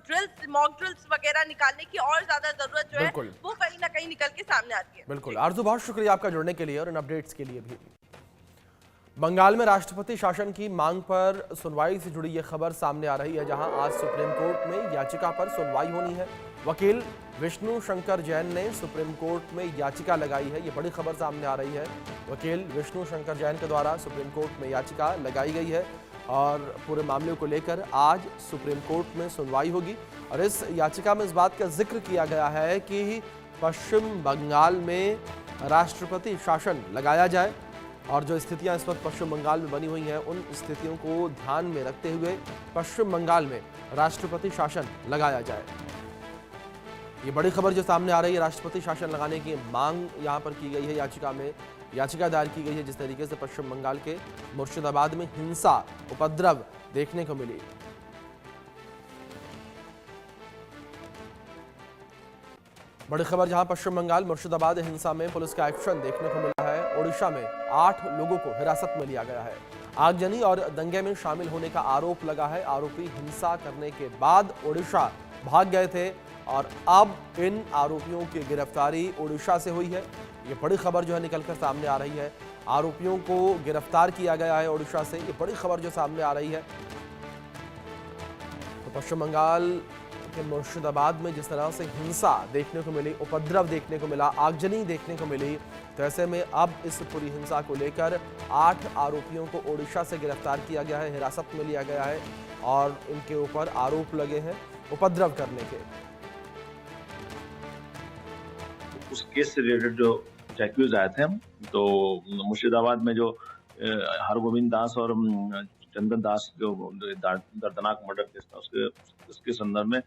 Drills, mock drills वगैरह निकालने की और ज्यादा जरूरत जो है वो कहीं ना कहीं निकल के सामने आती है। बिल्कुल आरजू, बहुत शुक्रिया आपका जुड़ने के लिए और इन अपडेट्स के लिए भी। बंगाल में राष्ट्रपति शासन की मांग पर सुनवाई से जुड़ी यह खबर सामने आ रही है, जहां आज सुप्रीम कोर्ट में याचिका पर सुनवाई होनी है। वकील विष्णु शंकर जैन ने सुप्रीम कोर्ट में याचिका लगाई है, ये बड़ी खबर सामने आ रही है। वकील विष्णु शंकर जैन के द्वारा सुप्रीम कोर्ट में याचिका लगाई गई है और पूरे मामले को लेकर आज सुप्रीम कोर्ट में सुनवाई होगी। और इस याचिका में इस बात का जिक्र किया गया है कि पश्चिम बंगाल में राष्ट्रपति शासन लगाया जाए और जो स्थितियां इस वक्त पश्चिम बंगाल में बनी हुई हैं उन स्थितियों को ध्यान में रखते हुए पश्चिम बंगाल में राष्ट्रपति शासन लगाया जाए। ये बड़ी खबर जो सामने आ रही है, राष्ट्रपति शासन लगाने की मांग यहां पर की गई है, याचिका में याचिका दायर की गई है। जिस तरीके से पश्चिम बंगाल के मुर्शिदाबाद में हिंसा, उपद्रव देखने को मिली। बड़ी खबर, जहां पश्चिम बंगाल मुर्शिदाबाद हिंसा में पुलिस का एक्शन देखने को मिला है। ओडिशा में 8 लोगों को हिरासत में लिया गया है। आगजनी और दंगे में शामिल होने का आरोप लगा है। आरोपी हिंसा करने के बाद ओडिशा भाग गए थे और अब इन आरोपियों की गिरफ्तारी ओडिशा से हुई है। ये बड़ी खबर जो है निकलकर सामने आ रही है। आरोपियों को गिरफ्तार किया गया है ओडिशा से, ये बड़ी खबर जो सामने आ रही है। तो पश्चिम बंगाल के मुर्शिदाबाद में जिस तरह से हिंसा देखने को मिली, उपद्रव देखने को मिला, आगजनी देखने को मिली, तो ऐसे में अब इस पूरी हिंसा को लेकर 8 आरोपियों को ओडिशा से गिरफ्तार किया गया है, हिरासत में लिया गया है और इनके ऊपर आरोप लगे हैं उपद्रव करने के। उस केस से रिलेटेड जो एक्यूज आए थे, तो मुर्शिदाबाद में जो हरगोविंद दास और चंदन दास जो दर्दनाक मर्डर केस था, उसके संदर्भ में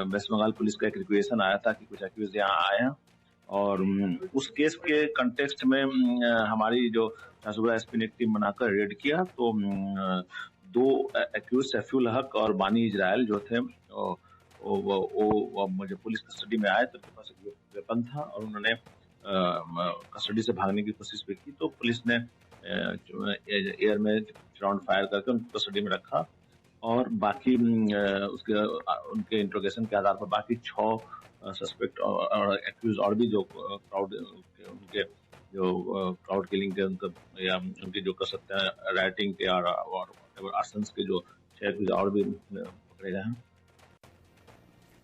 वेस्ट बंगाल पुलिस का एक रिक्वेशन आया था कि कुछ एक्यूज यहाँ आए हैं और उस केस के कंटेक्स्ट में हमारी जो झारसुगुड़ा एसपी ने एक टीम बनाकर रेड किया, तो 2 एक्यूज सैफुल हक और बानी इजराइल जो थे वो मुझे पुलिस कस्टडी में आए, तो उनके पास एक वेपन था और उन्होंने कस्टडी से भागने की कोशिश भी की। तो पुलिस ने एयर में राउंड फायर करके उनको कस्टडी में रखा और बाकी उनके इंट्रोगेशन के आधार पर बाकी 6 सस्पेक्ट और एक्यूज और भी जो उनके जो क्राउड किलिंग के या उनके जो कर सकते हैं राइटिंग के और आर्सन्स के जो 6 एक्यूज और भी पकड़े गए हैं।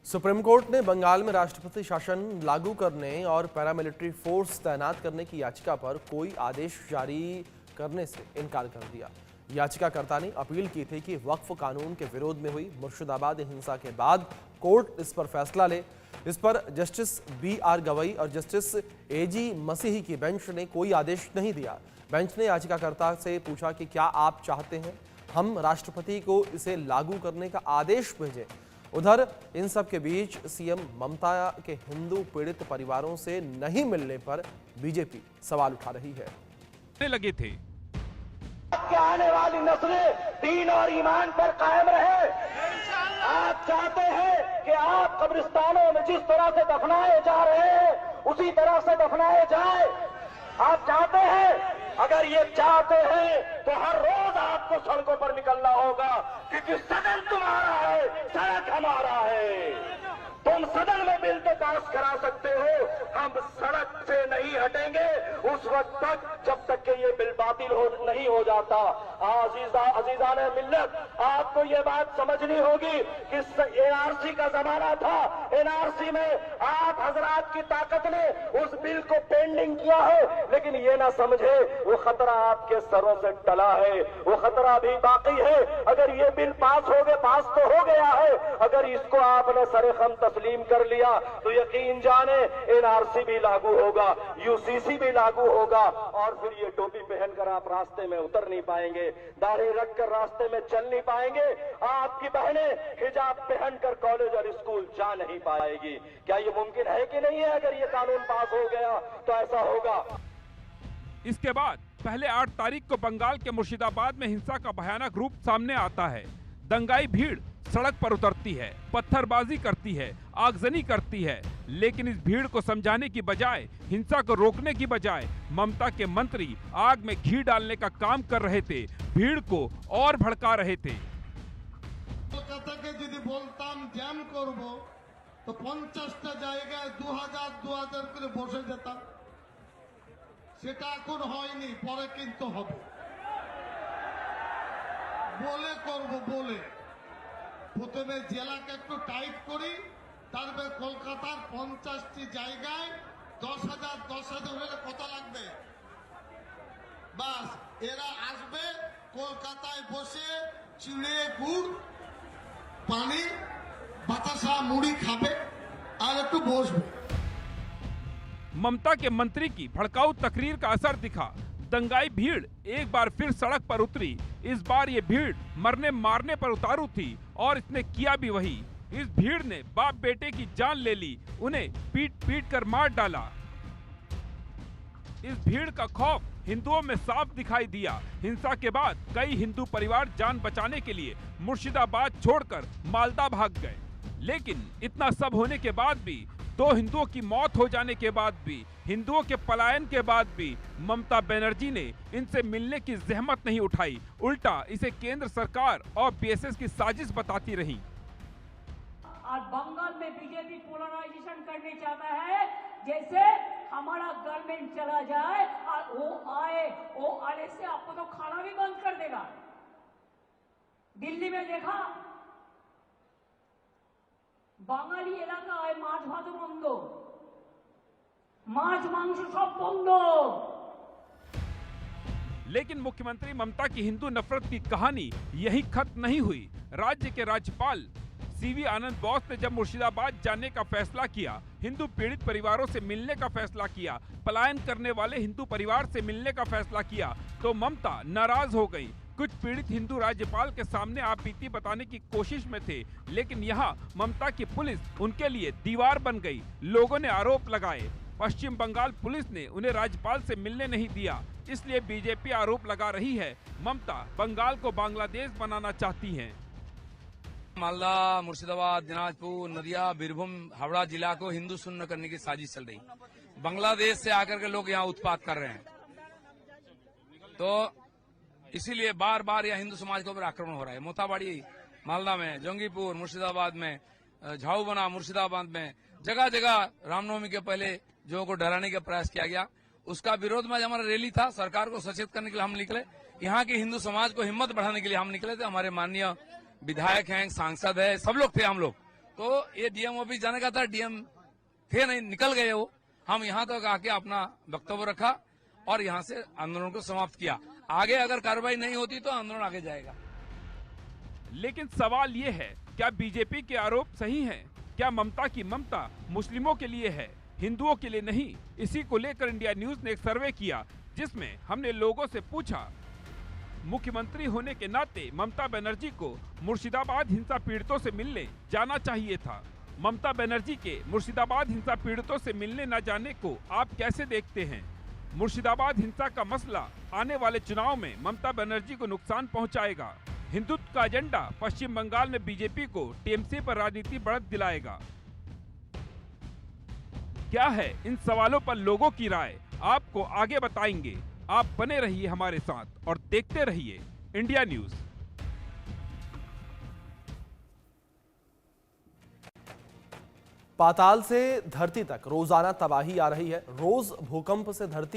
सुप्रीम कोर्ट ने बंगाल में राष्ट्रपति शासन लागू करने और पैरामिलिट्री फोर्स तैनात करने की याचिका पर कोई आदेश जारी करने से इनकार कर दिया। याचिकाकर्ता ने अपील की थी कि वक्फ कानून के विरोध में हुई मुर्शिदाबाद हिंसा के बाद कोर्ट इस पर फैसला ले। इस पर जस्टिस BR गवई और जस्टिस AG मसीही की बेंच ने कोई आदेश नहीं दिया। बेंच ने याचिकाकर्ता से पूछा कि क्या आप चाहते हैं हम राष्ट्रपति को इसे लागू करने का आदेश भेजें। उधर इन सब के बीच सीएम ममता के हिंदू पीड़ित परिवारों से नहीं मिलने पर बीजेपी सवाल उठा रही है। लगे थे कि आने वाली नस्लें दीन और ईमान पर कायम रहे। आप चाहते हैं कि आप कब्रिस्तानों में जिस तरह से दफनाए जा रहे हैं उसी तरह से दफनाए जाए। आप चाहते हैं, अगर ये चाहते हैं तो हर रोज आपको सड़कों पर निकलना होगा, क्योंकि सदन तुम्हारा है, सड़क हमारा है। तुम सदन में बिल तो पास करा सकते हो, हम सड़क से नहीं हटेंगे उस वक्त तक जब तक कि ये बिल बातिल नहीं हो जाता। अजीजा ने मिल्लत, आपको ये बात समझनी होगी कि NRC का जमाना था। NRC में आप हजरात की ताकत ने उस बिल को पेंडिंग किया है, लेकिन ये ना समझे वो खतरा आपके सरों से टला है, वो खतरा भी बाकी है। अगर ये बिल पास तो हो गया है, अगर इसको आपने सरेखम तस्लीम कर लिया तो यकीन जाने NRC भी लागू होगा, UCC भी लागू होगा और फिर ये टोपी पहनकर आप रास्ते में उतर नहीं पाएंगे, दाढ़ी रखकर रास्ते में चल नहीं पाएंगे, आपकी बहनें हिजाब पहनकर कॉलेज और स्कूल जा नहीं पाएगी। क्या ये मुमकिन है कि नहीं है? अगर ये कानून पास हो गया तो ऐसा होगा। इसके बाद पहले 8 तारीख को बंगाल के मुर्शिदाबाद में हिंसा का भयानक रूप सामने आता है। दंगाई भीड़ सड़क पर उतरती है, पत्थरबाजी करती है, आगजनी करती है, लेकिन इस भीड़ को समझाने की बजाय, हिंसा को रोकने की बजाय ममता के मंत्री आग में घी डालने का काम कर रहे थे, भीड़ को और भड़का रहे थे। কলকাতাকে যদি বলতাম জ্যাম করব তো 50টা জায়গায় 2000 করে বসে যেতাম। সেটা এখন হয়নি, পরে কিন্তু হবে। বলে করব, বলে প্রথমে জেলাকে একটু টাইট করি, তারপরে কলকাতার 50টি জায়গায় 10,000 হলে কত লাগবে? বাস এরা আসবে, কলকাতায় বসে চিড়ে গুড় পানি বাতাসা मुड़ी खाबे और एक बसबे। ममता के मंत्री की भड़काऊ तकरीर का असर दिखा। दंगाई भीड़ एक बार फिर सड़क पर उतरी। इस बार ये भीड़ मरने मारने पर उतारू थी और इसने किया भी वही। इस भीड़ ने बाप बेटे की जान ले ली, उन्हें पीट पीट कर मार डाला। इस भीड़ का खौफ हिंदुओं में साफ दिखाई दिया। हिंसा के बाद कई हिंदू परिवार जान बचाने के लिए मुर्शिदाबाद छोड़कर मालदा भाग गए। लेकिन इतना सब होने के बाद भी, 2 हिंदुओं की मौत हो जाने के बाद भी, हिंदुओं के पलायन के बाद भी ममता बनर्जी ने इनसे मिलने की जहमत नहीं उठाई। उल्टा इसे केंद्र सरकार और बीएसएस की साजिश बताती रही। आज बंगाल में बीजेपी पोलराइजेशन करने चाहता है, जैसे हमारा गवर्नमेंट चला जाए और वो आने से आपको तो खाना भी बंद कर देगा। दिल्ली में देखा, বাঙালি এলাকায় মাছ ভাত বন্ধ, মাছ মাংস সব বন্ধ। लेकिन मुख्यमंत्री ममता की हिंदू नफरत की कहानी यही खत्म नहीं हुई। राज्य के राज्यपाल सीवी आनंद बोस ने जब मुर्शिदाबाद जाने का फैसला किया, हिंदू पीड़ित परिवारों से मिलने का फैसला किया, पलायन करने वाले हिंदू परिवार से मिलने का फैसला किया, तो ममता नाराज हो गई। कुछ पीड़ित हिंदू राज्यपाल के सामने आप बीती बताने की कोशिश में थे, लेकिन यहाँ ममता की पुलिस उनके लिए दीवार बन गई। लोगों ने आरोप लगाए, पश्चिम बंगाल पुलिस ने उन्हें राज्यपाल से मिलने नहीं दिया, इसलिए बीजेपी आरोप लगा रही है ममता बंगाल को बांग्लादेश बनाना चाहती हैं। मालदा, मुर्शिदाबाद, दिनाजपुर, नदिया, बीरभूम, हावड़ा जिला को हिंदू शून्य करने की साजिश चल रही। बांग्लादेश से आकर के लोग यहाँ उत्पात कर रहे हैं, तो इसीलिए बार बार यहाँ हिंदू समाज के ऊपर आक्रमण हो रहा है। मोताबाड़ी मालदा में, जंगीपुर मुर्शिदाबाद में, झाऊबना मुर्शिदाबाद में, जगह जगह रामनवमी के पहले लोगों को डराने का प्रयास किया गया। उसका विरोध में हमारा रैली था, सरकार को सचेत करने के लिए हम निकले। यहाँ के हिंदू समाज को हिम्मत बढ़ाने के लिए हम निकले थे। हमारे माननीय विधायक हैं, सांसद है, सब लोग थे हम लोग। तो ये डीएम ऑफिस जाने का था, डीएम थे नहीं, निकल गए वो। हम यहाँ तक आके अपना वक्तव्य रखा और यहाँ से आंदोलन को समाप्त किया। आगे अगर कार्रवाई नहीं होती तो आंदोलन आगे जाएगा। लेकिन सवाल ये है, क्या बीजेपी के आरोप सही हैं? क्या ममता की ममता मुस्लिमों के लिए है, हिंदुओं के लिए नहीं? इसी को लेकर इंडिया न्यूज ने एक सर्वे किया, जिसमें हमने लोगों से पूछा, मुख्यमंत्री होने के नाते ममता बनर्जी को मुर्शिदाबाद हिंसा पीड़ितों से मिलने जाना चाहिए था। ममता बनर्जी के मुर्शिदाबाद हिंसा पीड़ितों से मिलने न जाने को आप कैसे देखते हैं? मुर्शिदाबाद हिंसा का मसला आने वाले चुनाव में ममता बनर्जी को नुकसान पहुंचाएगा। हिंदुत्व का एजेंडा पश्चिम बंगाल में बीजेपी को टीएमसी पर राजनीति बढ़त दिलाएगा। क्या है इन सवालों पर लोगों की राय, आपको आगे बताएंगे। आप बने रहिए हमारे साथ और देखते रहिए इंडिया न्यूज। पाताल से धरती तक रोजाना तबाही आ रही है। रोज भूकंप से धरती